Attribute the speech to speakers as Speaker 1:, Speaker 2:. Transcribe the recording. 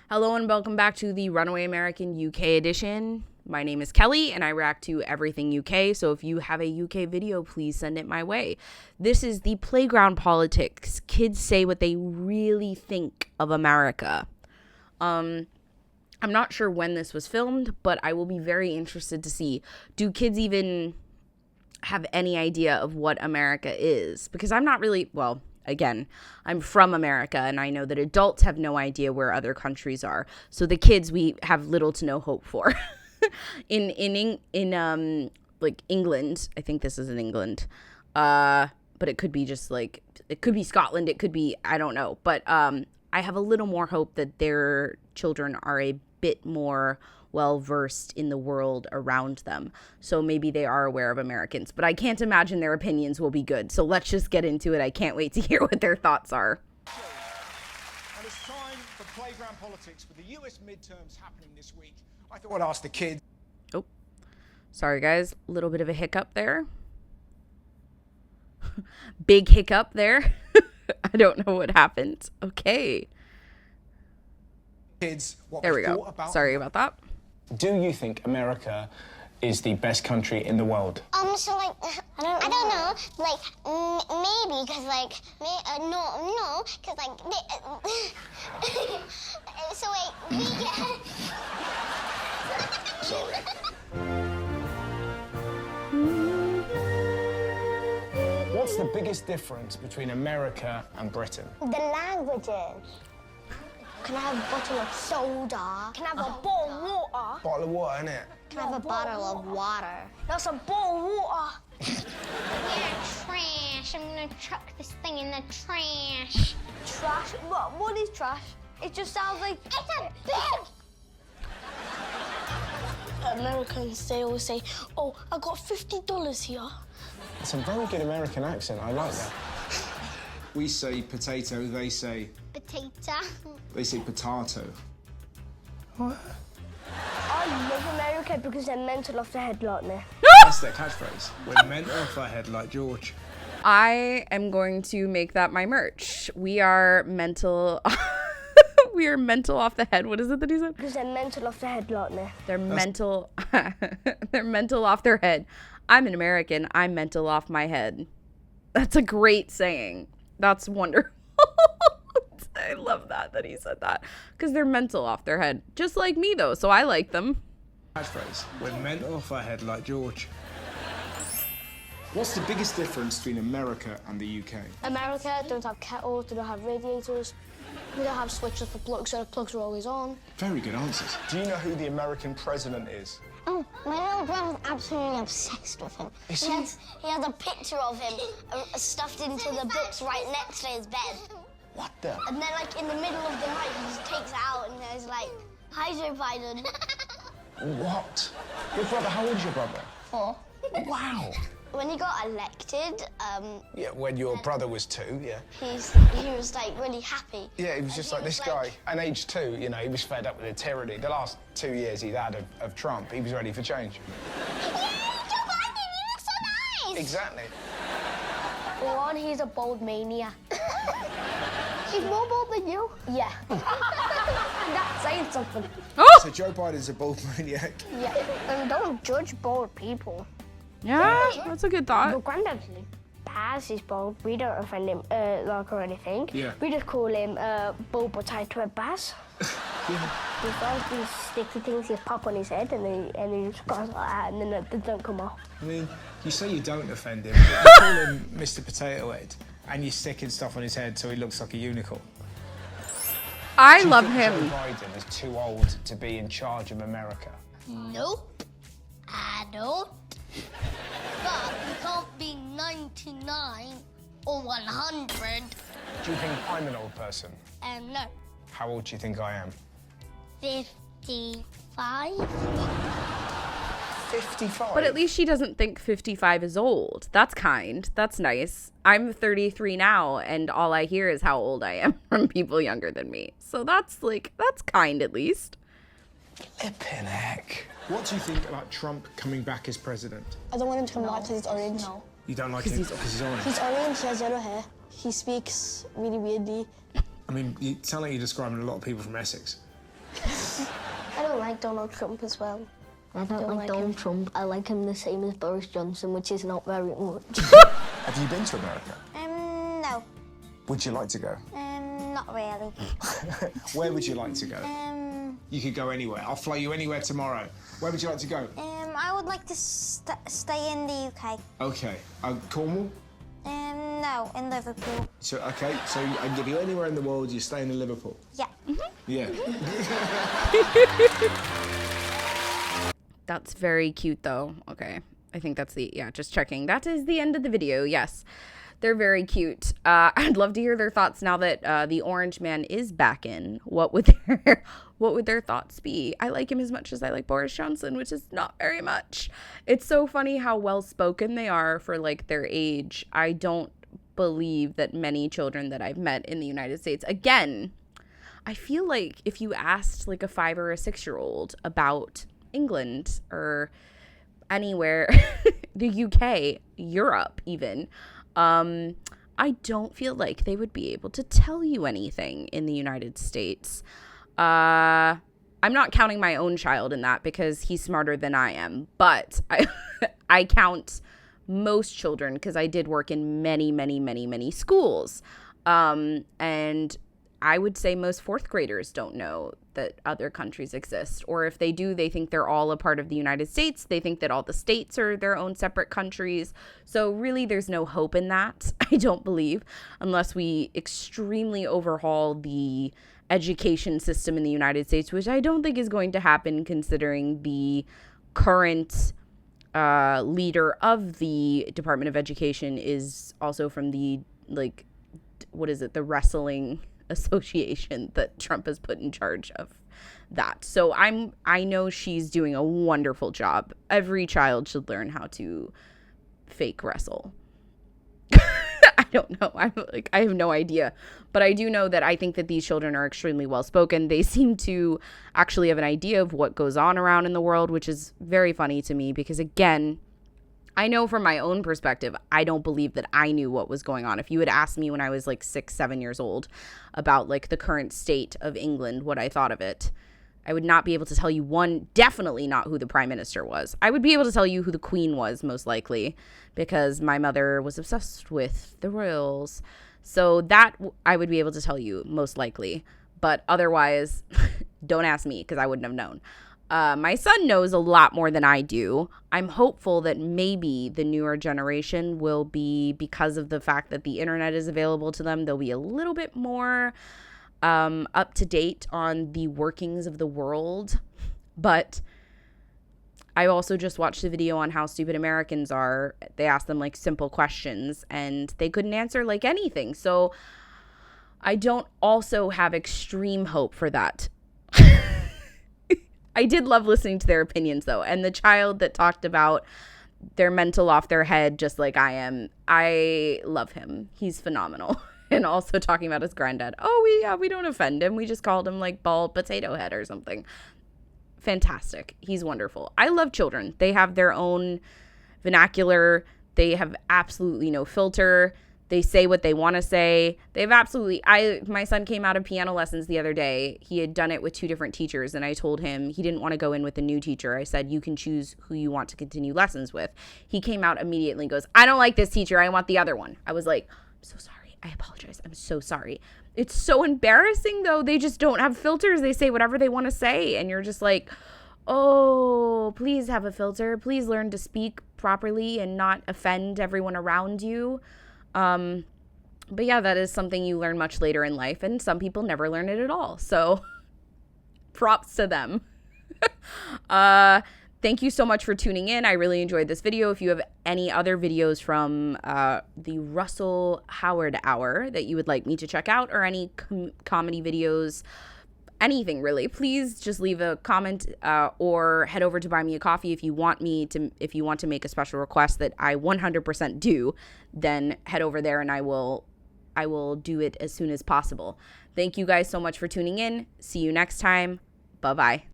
Speaker 1: Hello and welcome back to the Runaway American UK edition. My name is Kelly and I react to everything UK, so if you have a UK video, please send it my way. This is the playground politics. Kids say what they really think of America. I'm not sure when this was filmed, but I will be very interested to see, do kids even have any idea of what America is? Because I'm not really, well, again, I'm from America, and I know that adults have no idea where other countries are. So the kids, we have little to no hope for. in like England, I think this is in England, but it could be just like, it could be Scotland, it could be, I don't know. But I have a little more hope that their children are a bit more well-versed in the world around them. So maybe they are aware of Americans, but I can't imagine their opinions will be good. So let's just get into it. I can't wait to hear what their thoughts are.
Speaker 2: And it's time for playground politics with the US midterms happening this week. I thought I'd ask the kids.
Speaker 1: Oh, sorry guys. A little bit of a hiccup there. Big hiccup there. I don't know what happened. Okay.
Speaker 2: Kids, what
Speaker 1: there we go. Sorry about that.
Speaker 3: Do you think America is the best country in the world?
Speaker 4: So like, I don't know, like, maybe, because like, no, because like, so like, we get...
Speaker 3: Sorry. What's the biggest difference between America and Britain?
Speaker 4: The languages. Can I have a bottle of soda? Can I have a bowl of water?
Speaker 3: Bottle of water, innit?
Speaker 4: Can I have a bottle of water? That's a bowl of water. Yeah, trash. I'm gonna chuck this thing in the trash. Trash? What is trash? It just sounds like... It's a big... Americans, they always say, oh, I got $50 here.
Speaker 3: It's a very good American accent, I like that.
Speaker 2: We say potato, they say...
Speaker 4: Potato.
Speaker 2: They say potato.
Speaker 3: What?
Speaker 5: I love America because they're mental off the head like me.
Speaker 2: That's their catchphrase. We're mental off our head like George.
Speaker 1: I am going to make that my merch. We are mental... We are mental off the head. What is it that he said?
Speaker 5: Because they're mental off the head like me.
Speaker 1: They're mental... They're mental off their head. I'm an American. I'm mental off my head. That's a great saying. That's wonderful. I love that he said that. Because they're mental off their head. Just like me, though, so I like them.
Speaker 2: Catchphrase. We're mental off our head like George. What's the biggest difference between America and the UK?
Speaker 5: America don't have kettles, they don't have radiators, they don't have switches for plugs, so the plugs are always on.
Speaker 2: Very good answers.
Speaker 3: Do you know who the American president is?
Speaker 4: Oh, my little brother's absolutely obsessed with him.
Speaker 3: Is
Speaker 4: he has a picture of him stuffed into the books right next to his bed.
Speaker 3: What the?
Speaker 4: And then, like, in the middle of the night, he just takes it out and there's like, hi, Joe Biden.
Speaker 3: What? Your brother, how old is your brother?
Speaker 4: 4.
Speaker 3: Wow.
Speaker 4: When he got elected,
Speaker 3: Yeah, when your brother was 2, yeah.
Speaker 4: he was, like, really happy.
Speaker 3: Yeah, he was just like this guy. And age 2, you know, he was fed up with the tyranny. The last 2 years he'd had of Trump, he was ready for change.
Speaker 4: Yeah, Joe Biden, he looks so nice!
Speaker 3: Exactly.
Speaker 5: For one, he's a bold maniac.
Speaker 4: He's more bold than you.
Speaker 5: Yeah. That's saying something.
Speaker 1: Oh!
Speaker 2: So Joe Biden's a bold maniac.
Speaker 5: Yeah. And don't judge bold people.
Speaker 1: Yeah, that's a good thought.
Speaker 5: But Granddad Paz is bold. We don't offend him like or anything.
Speaker 2: Yeah.
Speaker 5: We just call him bold but tied to a Baz.
Speaker 2: Yeah.
Speaker 5: He finds these sticky things he pop on his head and he just goes like that and then they don't come off.
Speaker 2: I mean, you say you don't offend him, but you call him Mr. Potato Head, and you're sticking stuff on his head so he looks like a unicorn.
Speaker 1: I
Speaker 3: Do you
Speaker 1: love
Speaker 3: think
Speaker 1: him.
Speaker 3: Joe Biden is too old to be in charge of America?
Speaker 4: Nope, I don't. But you can't be 99 or 100.
Speaker 3: Do you think I'm an old person?
Speaker 4: No,
Speaker 3: How old do you think I am?
Speaker 4: 55.
Speaker 3: 55?
Speaker 1: But at least she doesn't think 55 is old. That's kind. That's nice. I'm 33 now, and all I hear is how old I am from people younger than me. So that's kind at least.
Speaker 3: Flippin' heck.
Speaker 2: What do you think about Trump coming back as president?
Speaker 6: I don't want him to come back because he's orange.
Speaker 5: No.
Speaker 2: You don't like him because he's orange?
Speaker 6: He's orange, he has yellow hair. He speaks really weirdly.
Speaker 2: I mean, you sound like you're describing a lot of people from Essex.
Speaker 5: I don't like Donald Trump as well.
Speaker 6: I don't like Donald Trump. I like him the same as Boris Johnson, which is not very much.
Speaker 3: Have you been to America?
Speaker 4: No.
Speaker 3: Would you like to go?
Speaker 4: Not really.
Speaker 2: Where would you like to go? You could go anywhere. I'll fly you anywhere tomorrow. Where would you like to go?
Speaker 4: I would like to stay in the UK.
Speaker 2: Okay. Cornwall?
Speaker 4: No, in Liverpool.
Speaker 2: So, okay, so I give you anywhere in the world, you're staying in Liverpool?
Speaker 4: Yeah.
Speaker 2: Yeah.
Speaker 1: That's very cute, though. Okay. I think that's just checking. That is the end of the video. Yes. They're very cute. I'd love to hear their thoughts now that the orange man is back in. What would their thoughts be? I like him as much as I like Boris Johnson, which is not very much. It's so funny how well spoken they are for like their age. I don't believe that many children that I've met in the United States, again, I feel like if you asked like a 5 or a 6-year-old about England or anywhere, the UK, Europe even, I don't feel like they would be able to tell you anything in the United States. I'm not counting my own child in that because he's smarter than I am, but I count most children because I did work in many, many, many, many schools. And I would say most 4th graders don't know that other countries exist. Or if they do, they think they're all a part of the United States. They think that all the states are their own separate countries. So really, there's no hope in that, I don't believe, unless we extremely overhaul the education system in the United States, which I don't think is going to happen considering the current leader of the Department of Education is also from the, like, what is it, the wrestling association that Trump has put in charge of that. So I know she's doing a wonderful job. Every child should learn how to fake wrestle. I don't know. I have no idea. But I do know that I think that these children are extremely well spoken. They seem to actually have an idea of what goes on around in the world, which is very funny to me because, again, I know from my own perspective, I don't believe that I knew what was going on. If you had asked me when I was like 6, 7 years old about like the current state of England, what I thought of it, I would not be able to tell you definitely not who the prime minister was. I would be able to tell you who the queen was most likely because my mother was obsessed with the royals. So that I would be able to tell you most likely. But otherwise, don't ask me because I wouldn't have known. My son knows a lot more than I do. I'm hopeful that maybe the newer generation will be, because of the fact that the internet is available to them, they'll be a little bit more up to date on the workings of the world. But I also just watched a video on how stupid Americans are. They asked them like simple questions and they couldn't answer like anything. So I don't also have extreme hope for that. I did love listening to their opinions, though. And the child that talked about their mental off their head, just like I am, I love him. He's phenomenal. And also talking about his granddad. Oh, we don't offend him. We just called him like bald potato head or something. Fantastic. He's wonderful. I love children. They have their own vernacular. They have absolutely no filter. They say what they want to say. They've absolutely, my son came out of piano lessons the other day. He had done it with 2 different teachers, and I told him he didn't want to go in with a new teacher. I said, you can choose who you want to continue lessons with. He came out immediately and goes, I don't like this teacher. I want the other one. I was like, I'm so sorry. I apologize. I'm so sorry. It's so embarrassing, though. They just don't have filters. They say whatever they want to say, and you're just like, oh, please have a filter. Please learn to speak properly and not offend everyone around you. But yeah, that is something you learn much later in life, and some people never learn it at all. So props to them. Thank you so much for tuning in. I really enjoyed this video. If you have any other videos from the Russell Howard Hour that you would like me to check out, or any comedy videos, anything really, please just leave a comment or head over to Buy Me a Coffee if you want to make a special request that I 100% do. Then head over there and I will do it as soon as possible. Thank you guys so much for tuning in. See you next time. Bye-bye.